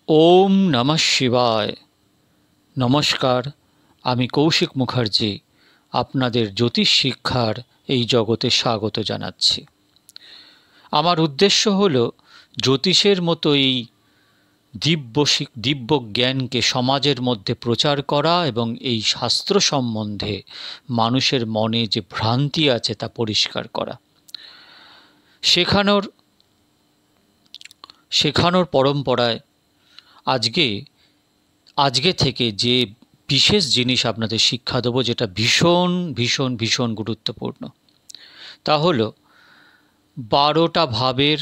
ওম নমঃ শিবায়। নমস্কার, আমি কৌশিক মুখার্জি আপনাদের জ্যোতিষ শিক্ষার এই জগতে স্বাগত জানাচ্ছি। আমার উদ্দেশ্য হল জ্যোতিষের মতো এই দিব্য জ্ঞানকে সমাজের মধ্যে প্রচার করা এবং এই শাস্ত্র সম্বন্ধে মানুষের মনে যে ভ্রান্তি আছে তা পরিষ্কার করা, শেখানোর পরম্পরায় আজকে থেকে যে বিশেষ জিনিস আপনাদের শিক্ষা দেবো, যেটা ভীষণ ভীষণ ভীষণ গুরুত্বপূর্ণ, তা হলো 12টা ভাবের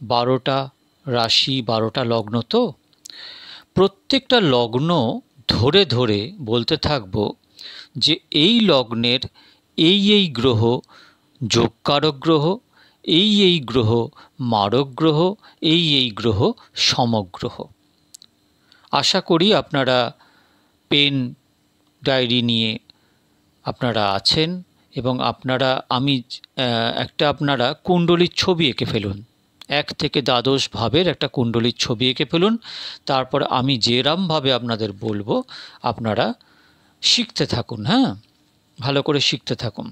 12টা রাশি, 12টা লগ্ন। তো প্রত্যেকটা লগ্ন ধরে ধরে বলতে থাকবো যে এই লগ্নের এই গ্রহ যোগকারক গ্রহ, এই গ্রহ মারক গ্রহ, এই গ্রহ সমগ্রহ। আশা করি আপনারা পেন ডায়েরি নিয়ে আপনারা আছেন এবং আপনারা কুণ্ডলীর ছবি এঁকে ফেলুন। 1 থেকে দ্বাদশ ভাবের একটা কুণ্ডলীর ছবি এঁকে ফেলুন। তারপর আমি যেরমভাবে আপনাদের বলবো আপনারা শিখতে থাকুন। হ্যাঁ, ভালো করে শিখতে থাকুন।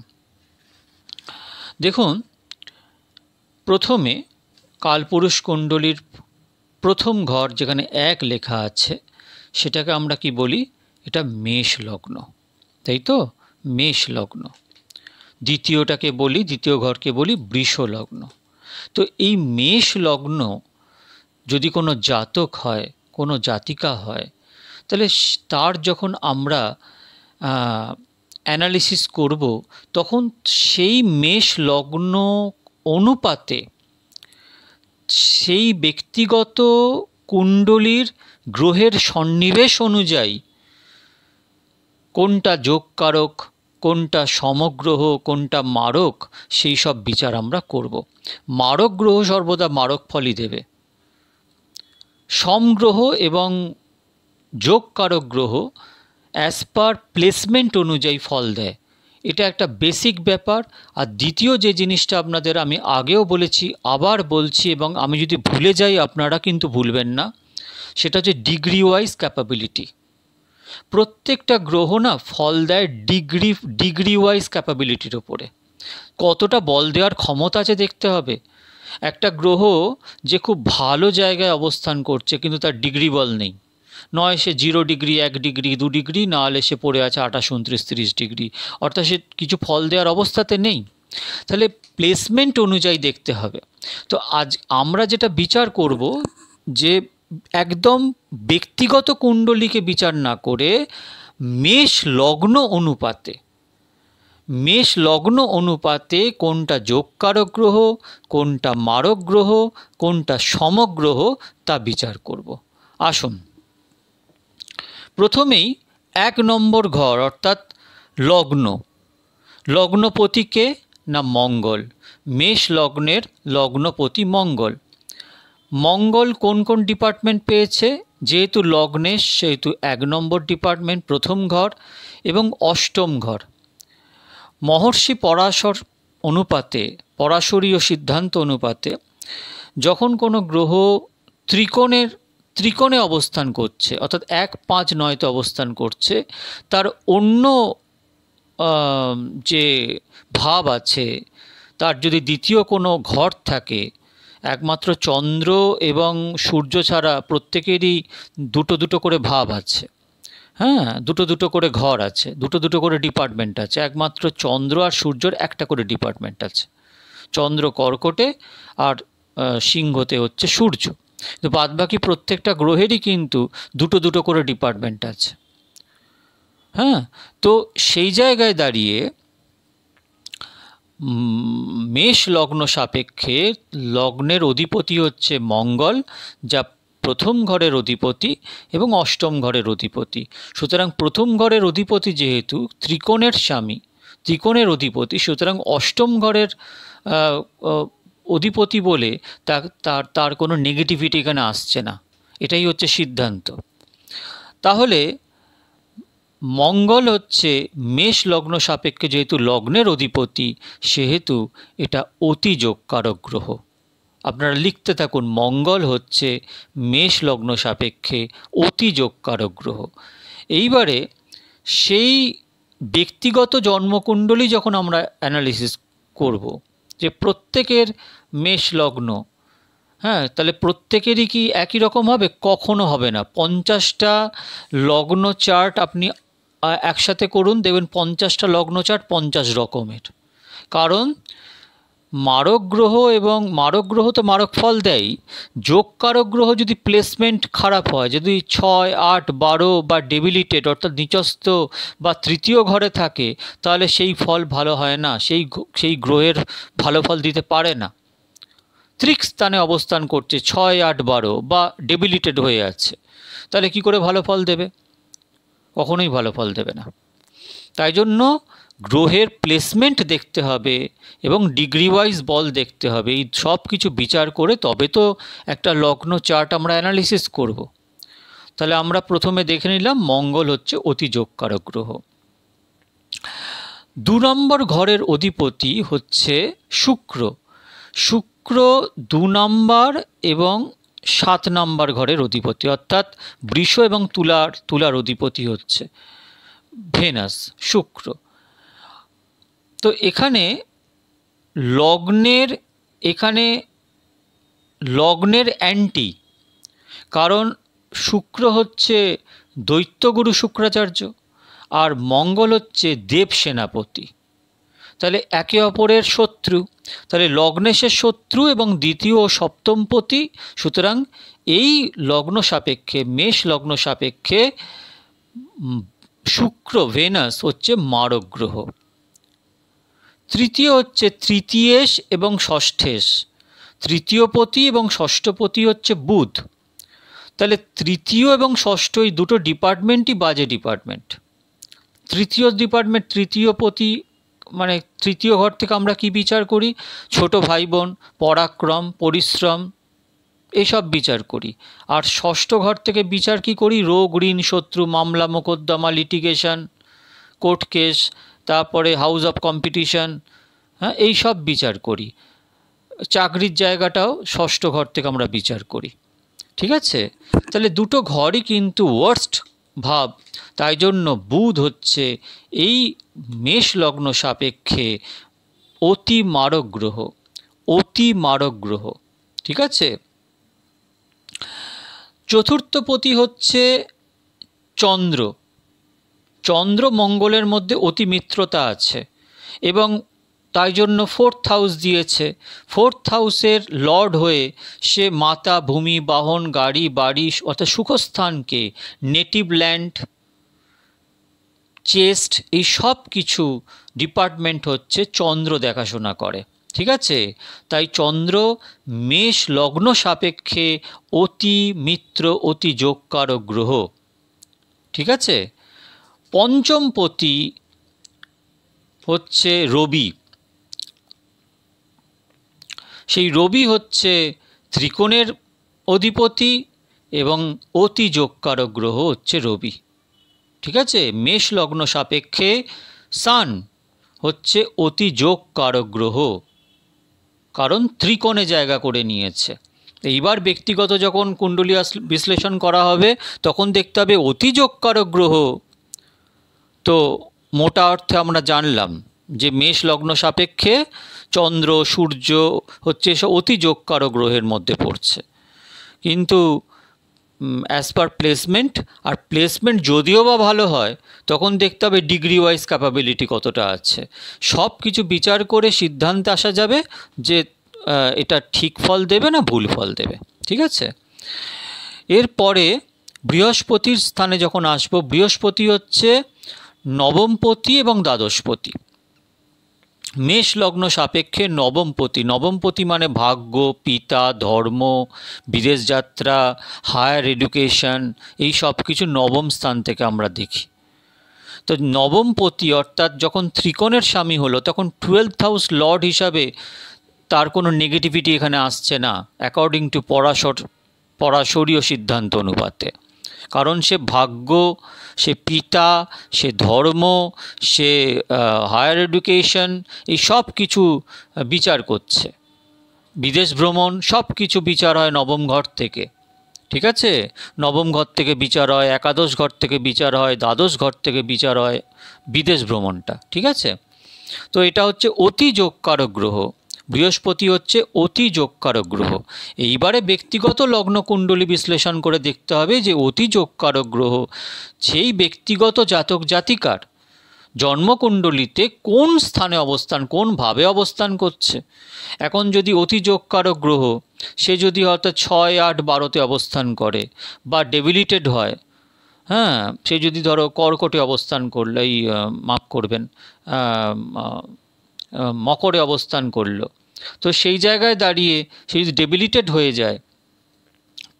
দেখুন, প্রথমে কালপুরুষ কুণ্ডলীর প্রথম ঘর যেখানে 1 লেখা আছে সেটাকে আমরা কি বলি? এটা মেষ লগ্ন, তাই তো? মেষ লগ্ন। দ্বিতীয় ঘরকে বলি বৃষ লগ্ন। তো এই মেষ লগ্ন যদি কোনো জাতক হয়, কোনো জাতিকা হয়, তাহলে তার যখন আমরা অ্যানালিসিস করব, তখন সেই মেষ লগ্ন অনুপাতে সেই ব্যক্তিগত কুণ্ডলীর গ্রহের সন্নিবেশ অনুযায়ী কোনটা যোগকারক, কোনটা সমগ্রহ, কোনটা মারক, সেই সব বিচার আমরা করব। মারক গ্রহ সর্বদা মারক ফলই দেবে। সমগ্রহ এবং যোগকারক গ্রহ অ্যাজ পার প্লেসমেন্ট অনুযায়ী ফল দেয়। এটা একটা বেসিক ব্যাপার। আর দ্বিতীয় যে জিনিসটা আপনাদের আমি আগেও বলেছি, আবার বলছি, এবং আমি যদি ভুলে যাই আপনারা কিন্তু ভুলবেন না, সেটা হচ্ছে ডিগ্রি ওয়াইজ ক্যাপাবিলিটি। প্রত্যেকটা গ্রহ না ফল দেয় ডিগ্রি ওয়াইজ ক্যাপাবিলিটির ওপরে। কতটা বল দেওয়ার ক্ষমতা আছে দেখতে হবে। একটা গ্রহ যে খুব ভালো জায়গায় অবস্থান করছে কিন্তু তার ডিগ্রি বল নেই, নয় সে 0 ডিগ্রি, 1 ডিগ্রি, 2 ডিগ্রি, না হলে সে পড়ে আছে 28, 29, 30 ডিগ্রি, অর্থাৎ সে কিছু ফল দেওয়ার অবস্থাতে নেই। তাহলে প্লেসমেন্ট অনুযায়ী দেখতে হবে। তো আজ আমরা যেটা বিচার করব, যে একদম ব্যক্তিগত কুণ্ডলীকে বিচার না করে মেষ লগ্ন অনুপাতে কোনটা যোগকারক গ্রহ, কোনটা মারক গ্রহ, কোনটা সমগ্রহ, তা বিচার করব। আসুন, প্রথমেই 1 নম্বর ঘর অর্থাৎ লগ্নপতিকে না মঙ্গল। মেষ লগ্নের লগ্নপতি মঙ্গল কোন কোন ডিপার্টমেন্ট পেয়েছে? যেহেতু লগ্নেশ, সেহেতু 1 নম্বর ডিপার্টমেন্ট, প্রথম ঘর এবং অষ্টম ঘর। মহর্ষি পরাশরীয় সিদ্ধান্ত অনুপাতে যখন কোনো গ্রহ ত্রিকোণে অবস্থান করছে, অর্থাৎ 1, 5, 9তে অবস্থান করছে, তার অন্য যে ভাব আছে, তার যদি দ্বিতীয় কোনো ঘর থাকে, একমাত্র চন্দ্র এবং সূর্য ছাড়া প্রত্যেকেরই দুটো করে ভাব আছে। হ্যাঁ, দুটো করে ঘর আছে, দুটো করে ডিপার্টমেন্ট আছে। একমাত্র চন্দ্র আর সূর্যর একটা করে ডিপার্টমেন্ট আছে। চন্দ্র কর্কটে আর সিংহতে হচ্ছে সূর্য। তো বাদবাকি প্রত্যেকটা গ্রহেরই কিন্তু দুটো করে ডিপার্টমেন্ট আছে। হ্যাঁ, তো সেই জায়গায় দাঁড়িয়ে মেষ লগ্ন সাপেক্ষে লগ্নের অধিপতি হচ্ছে মঙ্গল, যা প্রথম ঘরের অধিপতি এবং অষ্টম ঘরের অধিপতি। সুতরাং প্রথম ঘরের অধিপতি যেহেতু ত্রিকোণের অধিপতি, সুতরাং অষ্টম ঘরের অধিপতি বলে তার কোনো নেগেটিভিটি এখানে আসছে না। এটাই হচ্ছে সিদ্ধান্ত। তাহলে মঙ্গল হচ্ছে মেষ লগ্ন সাপেক্ষে যেহেতু লগ্নের অধিপতি, সেহেতু এটা অতি যোগকারক গ্রহ। আপনারা লিখতে থাকুন, মঙ্গল হচ্ছে মেষ লগ্ন সাপেক্ষে অতি যোগকারক গ্রহ। এইবারে সেই ব্যক্তিগত জন্মকুণ্ডলী যখন আমরা অ্যানালিসিস করব, যে প্রত্যেকের মেষ লগ্ন, হ্যাঁ, তাহলে প্রত্যেকেরই কি একই রকম হবে? কখনো হবে না। 50টা লগ্ন চার্ট আপনি একসাথে করুন, দেখবেন 50টা লগ্ন চার্ট 50 রকমের। কারণ মারক গ্রহ, এবং মারক গ্রহ তো মারক ফল দেয়, যোগকারক গ্রহ যদি প্লেসমেন্ট খারাপ হয়, যদি 6, 8, 12 বা ডেবিলিটেড অর্থাৎ নিচস্থ বা তৃতীয় ঘরে থাকে, তাহলে সেই ফল ভালো হয় না, সেই গ্রহের ভালো ফল দিতে পারে না। ত্রিক স্থানে অবস্থান করছে 6, 8, 12 বা ডেবিলিটেড হয়ে আছে, তাহলে কি করে ভালো ফল দেবে? কখনোই ভালো ফল দেবে না। তাই জন্য গ্রহের প্লেসমেন্ট দেখতে হবে এবং ডিগ্রি ওয়াইজ বল দেখতে হবে। এই সব কিছু বিচার করে তবে তো একটা লগ্ন চার্ট আমরা অ্যানালিসিস করব। তাহলে আমরা প্রথমে দেখে নিলাম মঙ্গল হচ্ছে অতি যোগকারক গ্রহ। 2 নম্বর ঘরের অধিপতি হচ্ছে শুক্র। শুক্র 2 নম্বর এবং 7 নম্বর ঘরের অধিপতি, অর্থাৎ বৃষ এবং তুলার অধিপতি হচ্ছে ভেনাস, শুক্র। তো এখানে লগ্নের অ্যান্টি, কারণ শুক্র হচ্ছে দৈত্যগুরু শুক্রাচার্য আর মঙ্গল হচ্ছে দেব সেনাপতি, তাহলে একে অপরের শত্রু। তাহলে লগ্নেশের শত্রু এবং দ্বিতীয় ও সপ্তমপতি, সুতরাং এই লগ্ন সাপেক্ষে, মেষ লগ্ন সাপেক্ষে শুক্র ভেনাস হচ্ছে মারক গ্রহ। তৃতীয় হচ্ছে তৃতীয়েশ এবং ষষ্ঠেশ, তৃতীয়পতি এবং ষষ্ঠপতি হচ্ছে বুধ। তাহলে তৃতীয় এবং ষষ্ঠ এই দুটো ডিপার্টমেন্টই বাজে ডিপার্টমেন্ট। তৃতীয় ডিপার্টমেন্ট, তৃতীয়পতি মানে তৃতীয় ঘর থেকে আমরা কি বিচার করি? ছোট ভাই বোন, পরাক্রম, পরিশ্রম, এসব বিচার করি। আর ষষ্ঠ ঘর থেকে বিচার কি করি? রোগ, ঋণ, শত্রু, মামলা, মোকদ্দমা, লিটিগেশন, কোর্ট কেস, তারপরে হাউস অফ কম্পিটিশন, হ্যাঁ, এই সব বিচার করি। চাকরির জায়গাটাও ষষ্ঠ ঘর থেকে আমরা বিচার করি। ঠিক আছে? তাহলে দুটো ঘরই কিন্তু ওয়ার্স্ট ভাব। তাই জন্য বুধ হচ্ছে এই মেষ লগ্ন সাপেক্ষে অতি মারক গ্রহ, অতি মারক গ্রহ। ঠিক আছে? চতুর্থপতি হচ্ছে চন্দ্র। চন্দ্র মঙ্গলের মধ্যে অতি মিত্রতা আছে এবং তাই জন্য 4th হাউস দিয়েছে। 4th হাউসের লর্ড হয়ে সে মাতা, ভূমি, বাহন, গাড়ি, বাড়ি অর্থাৎ সুখস্থানকে, নেটিভ ল্যান্ড, চেস্ট, এই সব কিছু ডিপার্টমেন্ট হচ্ছে চন্দ্র দেখাশোনা করে। ঠিক আছে? তাই চন্দ্র মেষ লগ্ন সাপেক্ষে অতি মিত্র, অতি যোগকারক গ্রহ। ঠিক আছে? পঞ্চমপতি হচ্ছে রবি। সেই রবি হচ্ছে ত্রিকোণের অধিপতি এবং অতি যোগকারক গ্রহ হচ্ছে রবি। ঠিক আছে? মেষ লগ্ন সাপেক্ষে সান হচ্ছে অতি যোগকারক গ্রহ, কারণ ত্রিকোণে জায়গা করে নিয়েছে। এইবার ব্যক্তিগত যখন কুণ্ডলী বিশ্লেষণ করা হবে তখন দেখতে হবে অতি যোগকারক গ্রহ। তো মোটা অর্থে আমরা জানলাম যে মেষ লগ্ন সাপেক্ষে চন্দ্র, সূর্য হচ্ছে এসব অতি যোগকারক গ্রহের মধ্যে পড়ছে। কিন্তু অ্যাজ পার প্লেসমেন্ট, আর প্লেসমেন্ট যদিও বা ভালো হয় তখন দেখতে হবে ডিগ্রি ওয়াইজ ক্যাপাবিলিটি কতটা আছে। সব কিছু বিচার করে সিদ্ধান্তে আসা যাবে যে এটা ঠিক ফল দেবে না ভুল ফল দেবে। ঠিক আছে? এরপরে বৃহস্পতির স্থানে যখন আসব, বৃহস্পতি হচ্ছে নবমপতি এবং দ্বাদশপতি। মেষ লগ্ন সাপেক্ষে নবমপতি, নবমপতি মানে ভাগ্য, পিতা, ধর্ম, বিদেশ যাত্রা, হায়ার এডুকেশন, এই সব কিছু নবম স্থান থেকে আমরা দেখি। তো নবমপতি অর্থাৎ যখন ত্রিকোণের স্বামী হলো তখন 12th হাউস লর্ড হিসাবে তার কোনো নেগেটিভিটি এখানে আসছে না অ্যাকর্ডিং টু পরাশরীয় সিদ্ধান্ত অনুপাতে। কারণ সে ভাগ্য, সে পিতা, সে ধর্ম, সে হায়ার এডুকেশন, এই সব কিছু বিচার করছে। বিদেশ ভ্রমণ সব কিছু বিচার হয় নবম ঘর থেকে। ঠিক আছে, নবম ঘর থেকে বিচার হয়, একাদশ ঘর থেকে বিচার হয়, দ্বাদশ ঘর থেকে বিচার হয় বিদেশ ভ্রমণটা। ঠিক আছে, তো এটা হচ্ছে অতি যোগকারক গ্রহ। বৃহস্পতি হচ্ছে অতি যোগকারক গ্রহ। এইবারে ব্যক্তিগত লগ্ন কুণ্ডলী বিশ্লেষণ করে দেখতে হবে যে অতি যোগকারক গ্রহ সেই ব্যক্তিগত জাতক জাতিকার জন্মকুণ্ডলিতে কোন স্থানে অবস্থান, কোন ভাবে অবস্থান করছে। এখন যদি অতি যোগকারক গ্রহ সে যদি হয়তো 6, 8, 12তে অবস্থান করে বা ডেবিলিটেড হয়, হ্যাঁ, সে যদি ধরো কর্কটে অবস্থান করলো, মাফ করবেন, মকরে অবস্থান করলো, তো সেই জায়গায় দাঁড়িয়ে সে যদি ডেবিলিটেড হয়ে যায়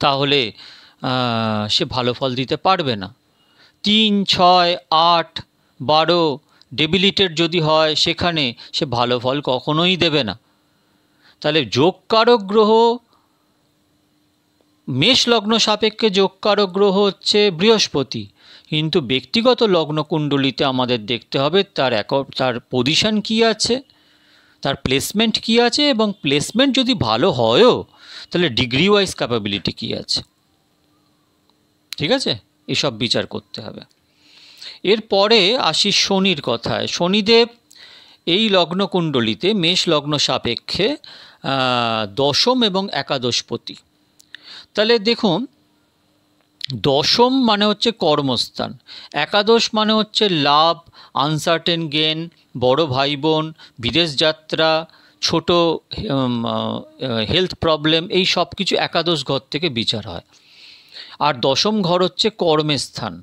তাহলে সে ভালো ফল দিতে পারবে না। 3, 6, 8, 12 ডেবিলিটেড যদি হয় সেখানে সে ভালো ফল কখনোই দেবে না। তাহলে যোগকারক গ্রহ, মেষ লগ্ন সাপেক্ষে যোগকারক গ্রহ হচ্ছে বৃহস্পতি, কিন্তু ব্যক্তিগত লগ্ন কুণ্ডলিতে আমাদের দেখতে হবে তার পজিশন কি আছে, তার প্লেসমেন্ট কি আছে, এবং প্লেসমেন্ট যদি ভালো হয়ও তাহলে ডিগ্রি ওয়াইজ ক্যাপাবিলিটি কি আছে। ঠিক আছে, এসব বিচার করতে হবে। এরপরে আসি শনির কথায়। শনিদেব এই লগ্ন কুণ্ডলিতে মেষ লগ্ন সাপেক্ষে দশম এবং একাদশপতি। তাহলে দেখুন, দশম মানে হচ্ছে কর্মস্থান, একাদশ মানে হচ্ছে লাভ, আনসার্টেন গেন, বড় ভাই বোন, বিদেশ যাত্রা, ছোট হেলথ প্রবলেম, এই সব কিছু একাদশ ঘর থেকে বিচার হয়। আর দশম ঘর হচ্ছে কর্মের স্থান,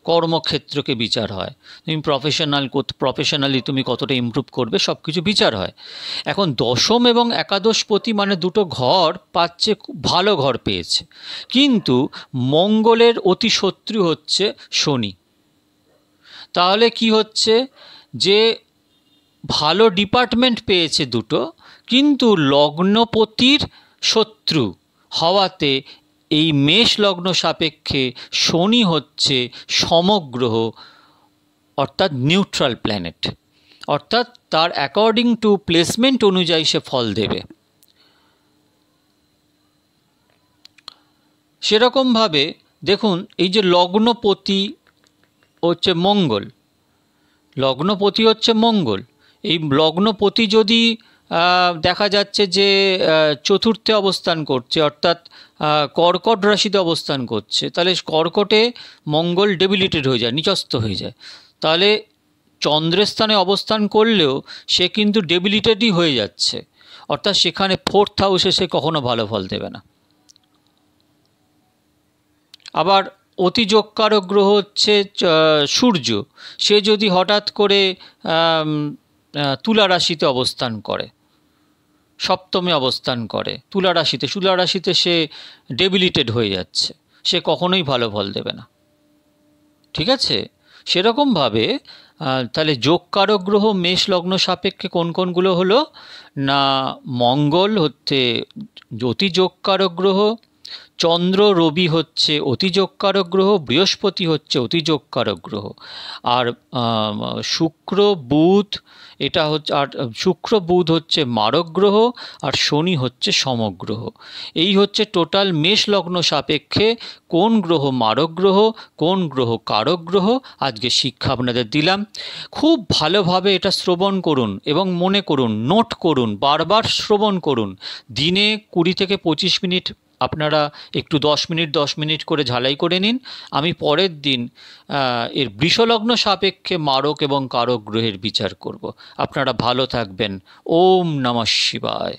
কর্মক্ষেত্রকে বিচার হয়। তুমি প্রফেশনালি তুমি কতটা ইমপ্রুভ করবে সব কিছু বিচার হয়। এখন দশম এবং একাদশপতি মানে দুটো ঘর পাচ্ছে, খুব ভালো ঘর পেয়েছে, কিন্তু মঙ্গলের অতি শত্রু হচ্ছে শনি। তাহলে কি হচ্ছে যে ভালো ডিপার্টমেন্ট পেয়েছে দুটো, কিন্তু লগ্নপতির শত্রু হওয়াতে এই মেষ লগ্ন সাপেক্ষে শনি হচ্ছে সমগ্রহ, অর্থাৎ নিউট্রাল প্ল্যানেট, অর্থাৎ তার অ্যাকর্ডিং টু প্লেসমেন্ট অনুযায়ী সে ফল দেবে। সেরকমভাবে দেখুন, এই যে লগ্নপতি হচ্ছে মঙ্গল, লগ্নপতি হচ্ছে মঙ্গল, এই লগ্নপতি যদি দেখা যাচ্ছে যে চতুর্থে অবস্থান করছে, অর্থাৎ কর্কট রাশিতে অবস্থান করছে, তাহলে কর্কটে মঙ্গল ডেবিলিটেড হয়ে যায়, নিচস্থ হয়ে যায়। তাহলে চন্দ্রের স্থানে অবস্থান করলেও সে কিন্তু ডেবিলিটেডই হয়ে যাচ্ছে, অর্থাৎ সেখানে ফোর্থ হাউসে সে কখনো ভালো ফল দেবে না। আবার অতি যোগকারক গ্রহ হচ্ছে সূর্য, সে যদি হঠাৎ করে তুলা রাশিতে অবস্থান করে, সপ্তমে অবস্থান করে তুলা রাশিতে সে ডেবিলিটেড হয়ে যাচ্ছে, সে কখনোই ভালো ফল দেবে না। ঠিক আছে, সেরকমভাবে তাহলে যোগকারক গ্রহ মেষ লগ্ন সাপেক্ষে কোন কোনগুলো হলো না, মঙ্গল হচ্ছে অতি যোগকারক গ্রহ, চন্দ্র রবি হচ্ছে অতি যোগকারক গ্রহ, বৃহস্পতি হচ্ছে অতি যোগকারক গ্রহ, আর শুক্র বুধ, এটা হচ্ছে, আর শুক্র বুধ হচ্ছে মারক গ্রহ, আর শনি হচ্ছে সমগ্রহ। এই হচ্ছে টোটাল মেষ লগ্ন সাপেক্ষে কোন গ্রহ মারক গ্রহ, কোন গ্রহ কারক গ্রহ। আজকে শিক্ষা আপনাদের দিলাম, খুব ভালোভাবে এটা শ্রবণ করুন এবং মনে করুন, নোট করুন, বারবার শ্রবণ করুন। দিনে 20 থেকে 25 মিনিট আপনারা একটু 10 মিনিট করে ঝালাই করে নিন। আমি পরের দিন এর বৃষলগ্ন সাপেক্ষে মারক এবং কারক গ্রহের বিচার করব। আপনারা ভালো থাকবেন। ওম নমঃ শিবায়।